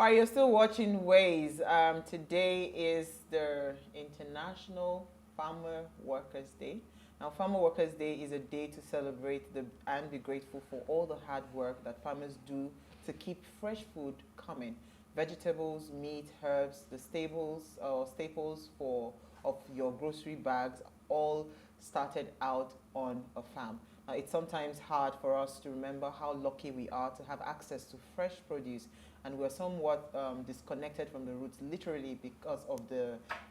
All right, you're still watching Ways. Today is the International Farmer Workers Day. Now, Farmer Workers Day is a day to celebrate and be grateful for all the hard work that farmers do to keep fresh food coming. Vegetables, meat, herbs, the staples of your grocery bags all started out on a farm. Now, it's sometimes hard for us to remember how lucky we are to have access to fresh produce, and we're somewhat disconnected from the roots, literally, because of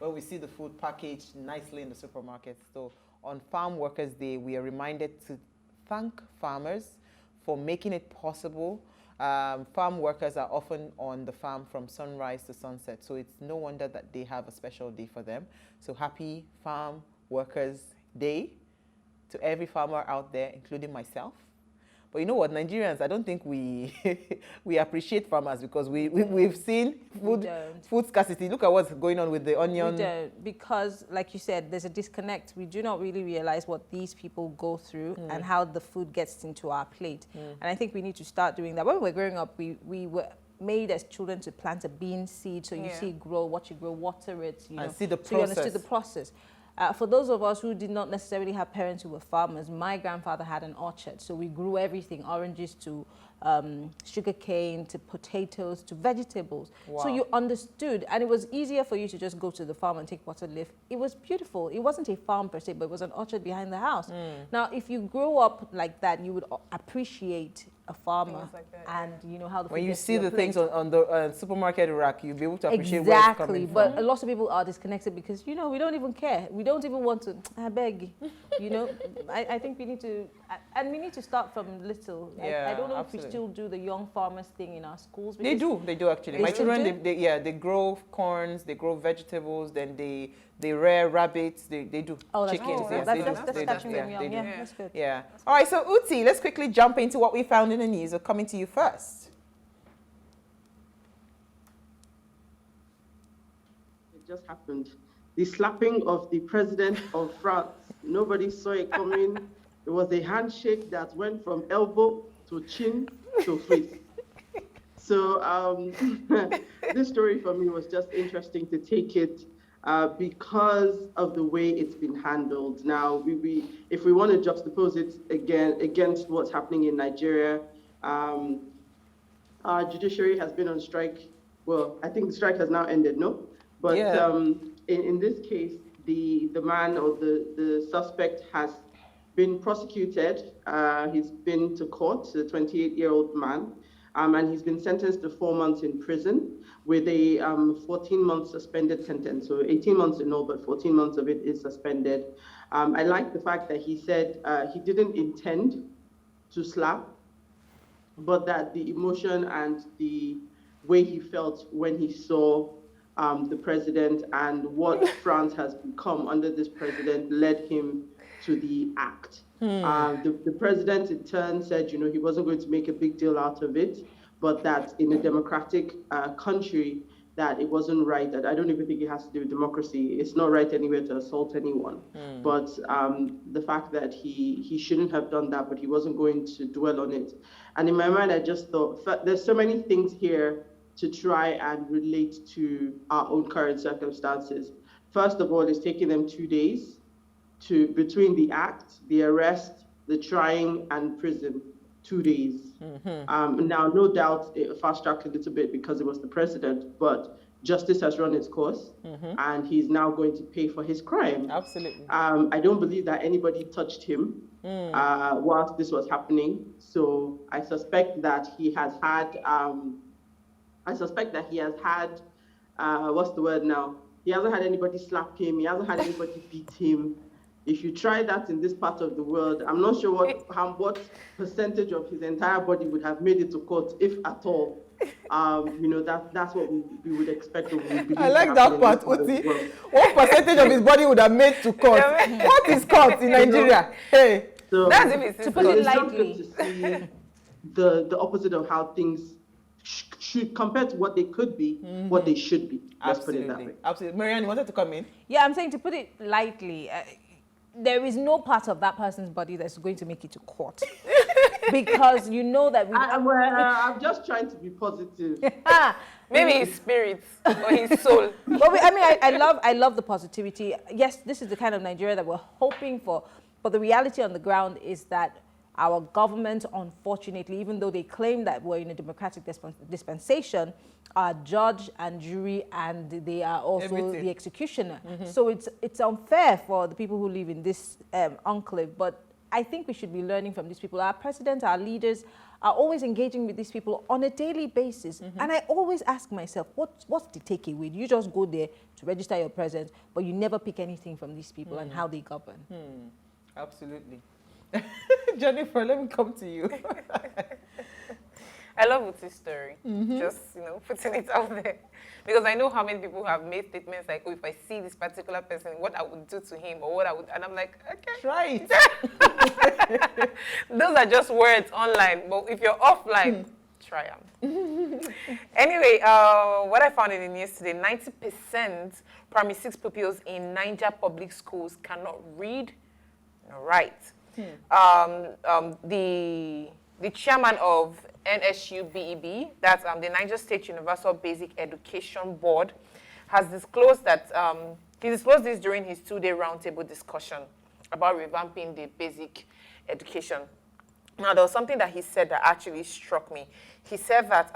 when we see the food packaged nicely in the supermarket. So on Farm Workers Day, we are reminded to thank farmers for making it possible. Farm workers are often on the farm from sunrise to sunset, so it's no wonder that they have a special day for them. So happy Farm Workers Day to every farmer out there, including myself. But you know what, Nigerians, I don't think we we appreciate farmers, because we've seen food scarcity. Look at what's going on with the onion. We don't, because like you said, there's a disconnect. We do not really realize what these people go through and how the food gets into our plate. And I think we need to start doing that. When we were growing up, we were made as children to plant a bean seed, so you see it grow, watch it grow, water it, and see the process. So you understood the process. For those of us who did not necessarily have parents who were farmers, my grandfather had an orchard, so we grew everything, oranges to sugar cane to potatoes to vegetables. Wow. So you understood, and it was easier for you to just go to the farm and take water leaf. It was beautiful. It wasn't a farm per se, but it was an orchard behind the house. Now, if you grow up like that, you would appreciate a farmer and you know how the when you see the things on the supermarket rack, you'll be able to appreciate where it's coming from. But a lot of people are disconnected because, you know, we don't even care. We don't even want to, I beg, you know. I think we need to, and we need to start from little. I don't know if we still do the young farmers thing in our schools. They do actually. My children, they grow corns, they grow vegetables, then they rear rabbits, they do chickens. That's catching them young. Yeah, that's good. Yeah. All right, so Uti, let's quickly jump into what we found in the news. We're coming to you first. It just happened. The slapping of the president of France. Nobody saw it coming. It was a handshake that went from elbow to chin to face. So this story for me was just interesting to take it because of the way it's been handled. Now, if we want to juxtapose it again against what's happening in Nigeria, our judiciary has been on strike. Well, I think the strike has now ended, no? But in this case, the man or the suspect has been prosecuted. He's been to court, a 28-year-old man, and he's been sentenced to 4 months in prison with a 14-month suspended sentence. So 18 months in all, but 14 months of it is suspended. I like the fact that he said he didn't intend to slap, but that the emotion and the way he felt when he saw the president and what France has become under this president led him to the act. The president in turn said, you know, he wasn't going to make a big deal out of it, but that in a democratic country, that it wasn't right. That I don't even think it has to do with democracy. It's not right anywhere to assault anyone. But the fact that he shouldn't have done that, but he wasn't going to dwell on it. And in my mind, I just thought, there's so many things here to try and relate to our own current circumstances. First of all, it's taking them 2 days between the act, the arrest, the trying, and prison. 2 days. Now, no doubt, it fast-tracked a little bit because it was the president, but justice has run its course, and he's now going to pay for his crime. Absolutely. I don't believe that anybody touched him whilst this was happening. So I suspect that he has had. What's the word now? He hasn't had anybody slap him. He hasn't had anybody beat him. If you try that in this part of the world, I'm not sure what percentage of his entire body would have made it to court, if at all. You know, that's what we would expect. I like that part, Uti. What percentage of his body would have made to court? What is court in Nigeria? Hey, so, that's if it's to put it lightly. To see the opposite of how things should compare to what they could be, what they should be. Let's put it that way. Absolutely. Marianne, you wanted to come in? Yeah, I'm saying, to put it lightly, there is no part of that person's body that's going to make it to court. because you know that we... I'm just trying to be positive. Maybe his spirit or his soul. But I love the positivity. Yes, this is the kind of Nigeria that we're hoping for. But the reality on the ground is that our government, unfortunately, even though they claim that we're in a democratic dispensation, are judge and jury, and they are also the executioner. So it's unfair for the people who live in this enclave. But I think we should be learning from these people. Our president, our leaders are always engaging with these people on a daily basis. And I always ask myself, what's the takeaway? You just go there to register your presence, but you never pick anything from these people and how they govern. Absolutely. Jennifer, let me come to you. I love Uti's story. Just, putting it out there. Because I know how many people have made statements like, oh, if I see this particular person, what I would do to him or what I would, and I'm like, okay. Try it. Those are just words online, but if you're offline, try them. Anyway, what I found in the news today, 90% primary 6 pupils in Niger public schools cannot read or write. The chairman of NSUBEB, that's the Niger State Universal Basic Education Board, has disclosed that, he disclosed this during his 2-day roundtable discussion about revamping the basic education. Now, there was something that he said that actually struck me. He said that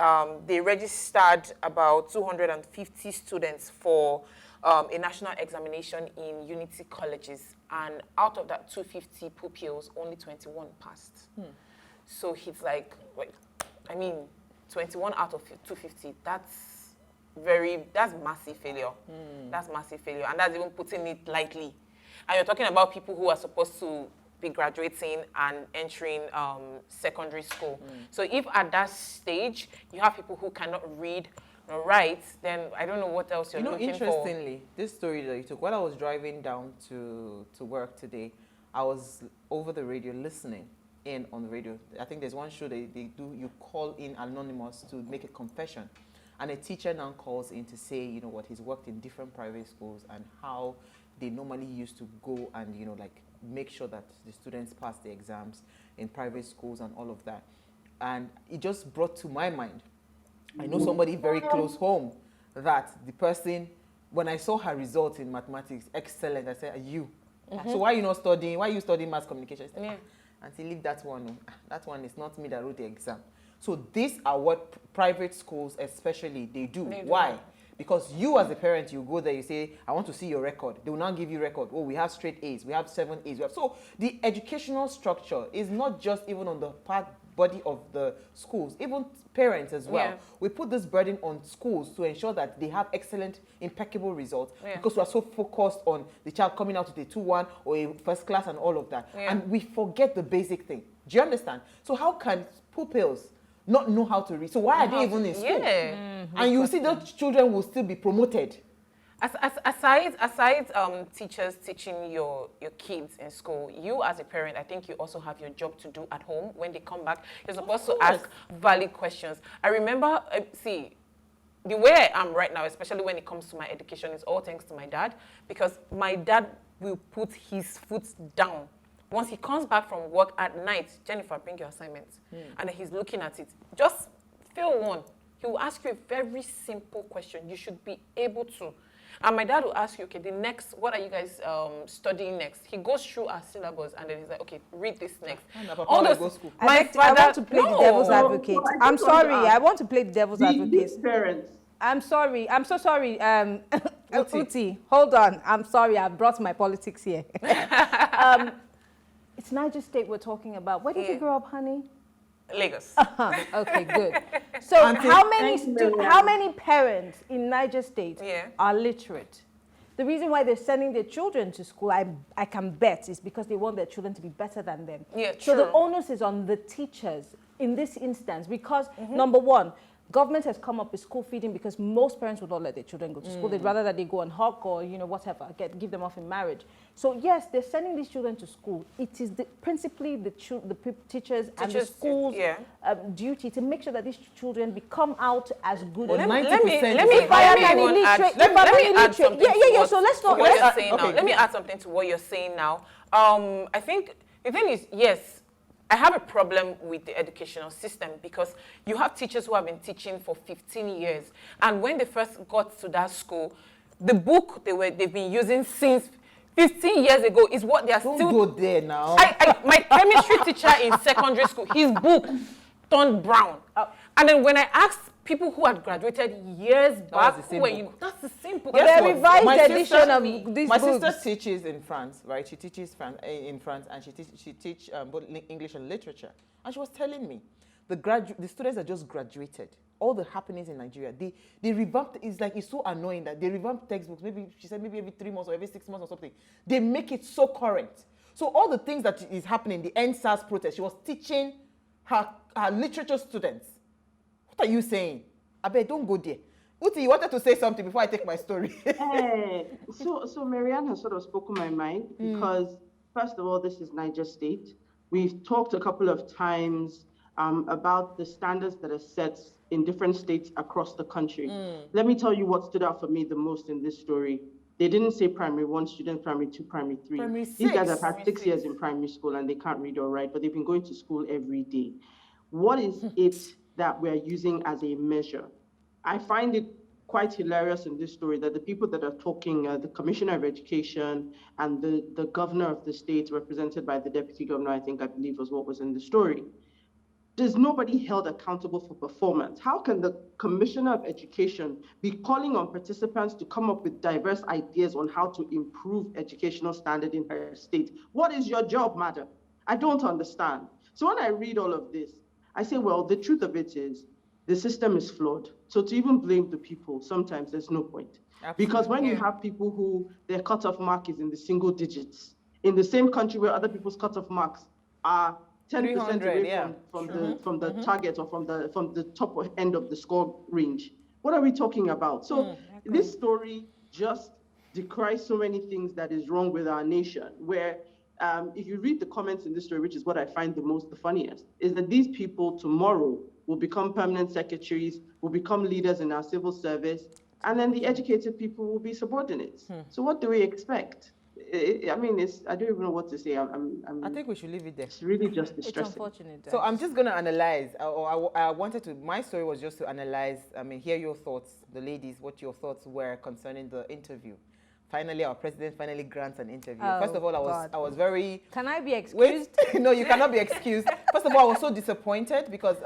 they registered about 250 students for a national examination in Unity colleges, and out of that 250 pupils, only 21 passed. So he's like, 21 out of 250, that's massive failure. That's massive failure, and that's even putting it lightly. And you're talking about people who are supposed to be graduating and entering secondary school. So if at that stage you have people who cannot read or write, then I don't know what else you're looking for. Interestingly, this story that you took, while I was driving down to work today, I was over the radio listening in on the radio. I think there's one show they do, you call in anonymous to make a confession. And a teacher now calls in to say, he's worked in different private schools and how they normally used to go and, make sure that the students pass the exams in private schools and all of that. And it just brought to my mind, I know somebody very close home, that the person, when I saw her results in mathematics, excellent, I said, you. So why are you not studying? Why are you studying mass communication? I said, Auntie, leave that one. That one is not me that wrote the exam. So these are what private schools especially, they do. Why? Because you as a parent, you go there, you say, I want to see your record. They will not give you record. Oh, we have straight A's. We have 7 A's. So the educational structure is not just even on the body of the schools, even parents as well. We put this burden on schools to ensure that they have excellent, impeccable results because we are so focused on the child coming out with a 2-1 or a first class and all of that. And we forget the basic thing. Do you understand? So how can pupils not know how to read? So why are they even in school? And you see those children will still be promoted. Aside teachers teaching your kids in school, you as a parent, I think you also have your job to do at home. When they come back, you're supposed to ask valid questions. I remember, the way I am right now, especially when it comes to my education, is all thanks to my dad, because my dad will put his foot down. Once he comes back from work at night, Jennifer, bring your assignments. And then he's looking at it. Just fill one. He will ask you a very simple question. You should be able to. And my dad will ask you, okay, what are you guys studying next? He goes through our syllabus and then he's like, okay, read this next. All those, I want to play the devil's advocate. I'm sorry, I want to play the devil's advocate. Parents. I'm sorry, I'm so sorry. Uti, hold on. I'm sorry, I brought my politics here. It's Niger State we're talking about. Where did you grow up, honey? Lagos. Okay, good. So how many parents in Niger State are literate? The reason why they're sending their children to school, I can bet, is because they want their children to be better than them. So the onus is on the teachers in this instance because, number one, government has come up with school feeding because most parents would not let their children go to school. They'd rather that they go and hawk or, whatever, give them off in marriage. So yes, they're sending these children to school. It is principally the teachers and the schools' duty to make sure that these children become out as good as 90%. Let me add something to what you're saying now. I think the thing is, yes, I have a problem with the educational system because you have teachers who have been teaching for 15 years. And when they first got to that school, the book they've been using since 15 years ago is what they are Don't still... go there now. My chemistry teacher in secondary school, his book turned brown. And then when I asked people who had graduated years back, that's the same book. But they revised the edition of these My books. sister teaches in France, right? She teaches in France, and she teach both English and literature. And she was telling me, the students that just graduated, all the happenings in Nigeria, they revamped. It's so annoying that they revamp textbooks. Maybe she said maybe every 3 months or every 6 months or something. They make it so current. So all the things that is happening, the NSAS protest, she was teaching her literature students. What are you saying? I bet don't go there. Uti, you wanted to say something before I take my story. So Marianne has sort of spoken my mind because, first of all, this is Niger State. We've talked a couple of times about the standards that are set in different states across the country. Let me tell you what stood out for me the most in this story. They didn't say primary 1 students, primary 2, primary 3. Primary These guys 6. have had 6 years in primary school and they can't read or write, but they've been going to school every day. What is it that we're using as a measure? I find it quite hilarious in this story that the people that are talking, the Commissioner of Education and the governor of the state, represented by the deputy governor, I believe was what was in the story, there's nobody held accountable for performance. How can the Commissioner of Education be calling on participants to come up with diverse ideas on how to improve educational standard in her state? What is your job, madam? I don't understand. So when I read all of this, I say, well, the truth of it is the system is flawed. So to even blame the people, sometimes there's no point. Absolutely. Because when you have people who their cutoff mark is in the single digits, in the same country where other people's cutoff marks are 10% away from the target or from the top end of the score range, what are we talking about? So this story just decries so many things that is wrong with our nation, where if you read the comments in this story, which is what I find the funniest, is that these people tomorrow will become permanent secretaries, will become leaders in our civil service, and then the educated people will be subordinates. So what do we expect? I don't even know what to say. I think we should leave it there. It's really just distressing. It's unfortunate. So I'm just going to analyze, my story was just to analyze, hear your thoughts, the ladies, what your thoughts were concerning the interview. Finally, our president finally grants an interview. First of all, I was very... Can I be excused? Wait, no, you cannot be excused. First of all, I was so disappointed because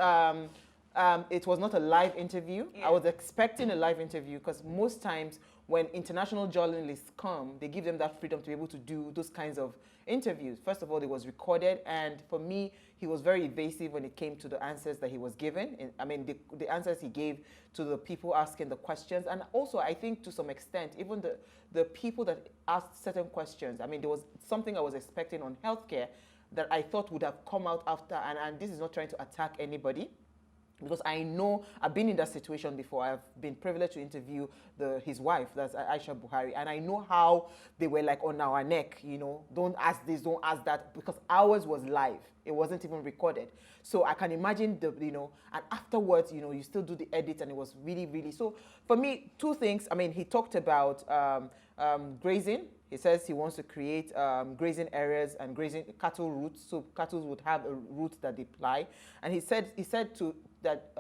it was not a live interview. I was expecting a live interview because most times when international journalists come, they give them that freedom to be able to do those kinds of interviews. First of all, it was recorded, and for me, he was very evasive when it came to the answers that he was given. The answers he gave to the people asking the questions, and also I think to some extent, even the people that asked certain questions. There was something I was expecting on healthcare that I thought would have come out after, and this is not trying to attack anybody, because I know I've been in that situation before. I've been privileged to interview his wife, that's Aisha Buhari, and I know how they were like on our neck, don't ask this, don't ask that, because ours was live. It wasn't even recorded. So I can imagine and afterwards, you still do the edit, and it was really, really, so for me, 2 things. He talked about grazing. He says he wants to create grazing areas and grazing cattle routes, so cattle would have a route that they ply. And he said that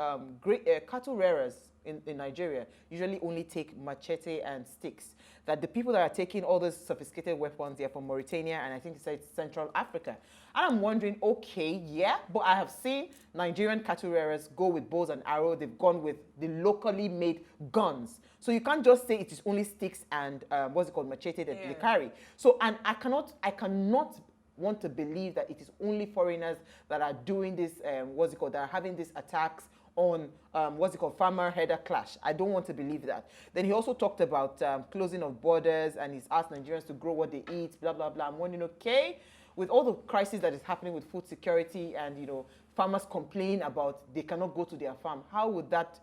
cattle rearers in Nigeria usually only take machete and sticks. That the people that are taking all those sophisticated weapons, they're from Mauritania, and I think he said Central Africa. And I'm wondering, okay, yeah, but I have seen Nigerian cattle rearers go with bows and arrows. They've gone with the locally made guns. So you can't just say it is only sticks and machete that they carry. So, and I cannot want to believe that it is only foreigners that are doing this, that are having these attacks on, farmer header clash. I don't want to believe that. Then he also talked about closing of borders, and he's asked Nigerians to grow what they eat, blah, blah, blah. I'm wondering, okay, with all the crisis that is happening with food security and, farmers complain about they cannot go to their farm, how would that,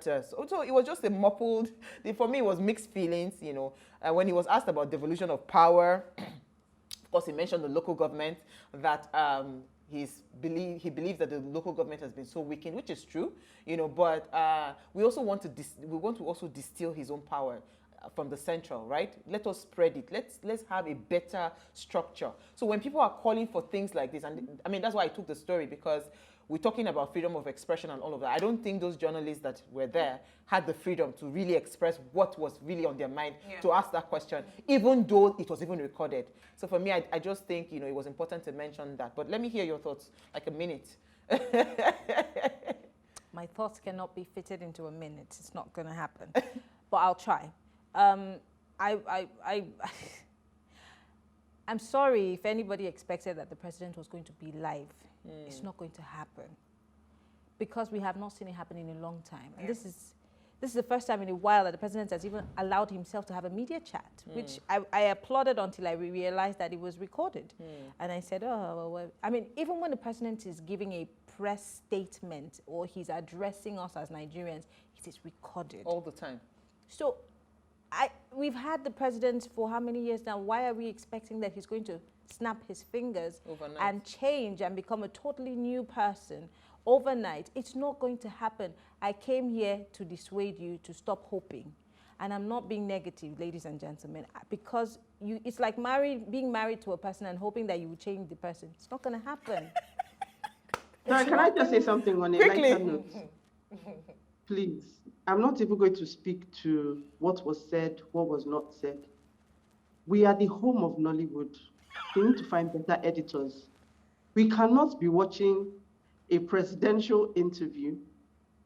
so it was just a muffled, for me it was mixed feelings, when he was asked about devolution of power. Of course, he mentioned the local government, that he believes that the local government has been so weakened, which is true, but we also want to also distill his own power. from the central, right? Let us spread it. Let's have a better structure. So when people are calling for things like this, and I mean, that's why I took the story, because we're talking about freedom of expression and all of that. I don't think those journalists that were there had the freedom to really express what was really on their mind, to ask that question, even though it was even recorded. So for me, I just think, it was important to mention that. But let me hear your thoughts, like a minute. My thoughts cannot be fitted into a minute. It's not going to happen. But I'll try. I'm sorry if anybody expected that the president was going to be live. It's not going to happen, because we have not seen it happen in a long time. And this is the first time in a while that the president has even allowed himself to have a media chat, which I applauded until I realized that it was recorded. And I said, oh, well, I mean, even when the president is giving a press statement or he's addressing us as Nigerians, it is recorded. All the time. So we've had the president for how many years now? Why are we expecting that he's going to snap his fingers overnight and change and become a totally new person overnight? It's not going to happen. I came here to dissuade you to stop hoping. And I'm not being negative, ladies and gentlemen, because it's like being married to a person and hoping that you will change the person. It's not going to happen. Now, can I just say something on a lighter note? Please. I'm not even going to speak to what was said, what was not said. We are the home of Nollywood. We need to find better editors. We cannot be watching a presidential interview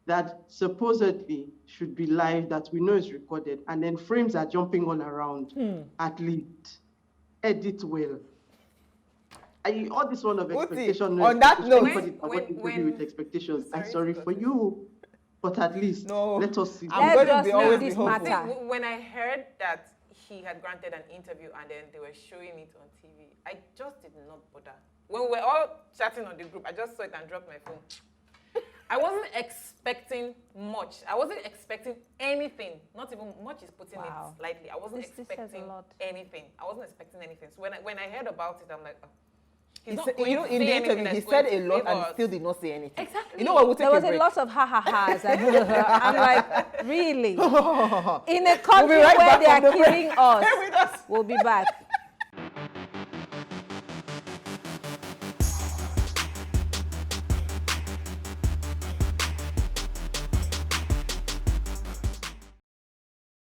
that supposedly should be live, that we know is recorded, and then frames are jumping all around. At least edit well. All this one of expectation. On that note, with expectations. I'm sorry for you. But at least, let us see. I'm going to be always be hopeful. When I heard that he had granted an interview and then they were showing it on TV, I just did not bother. When we were all chatting on the group, I just saw it and dropped my phone. I wasn't expecting much. I wasn't expecting anything. Not even much is putting it lightly. I wasn't expecting anything. I wasn't expecting anything. So when I heard about it, I'm like, oh. In the interview, he said a lot and still did not say anything. Exactly. You know what? We'll take there was a lot of ha-ha-has. I'm like, really? In a country where they are killing us. We'll be back.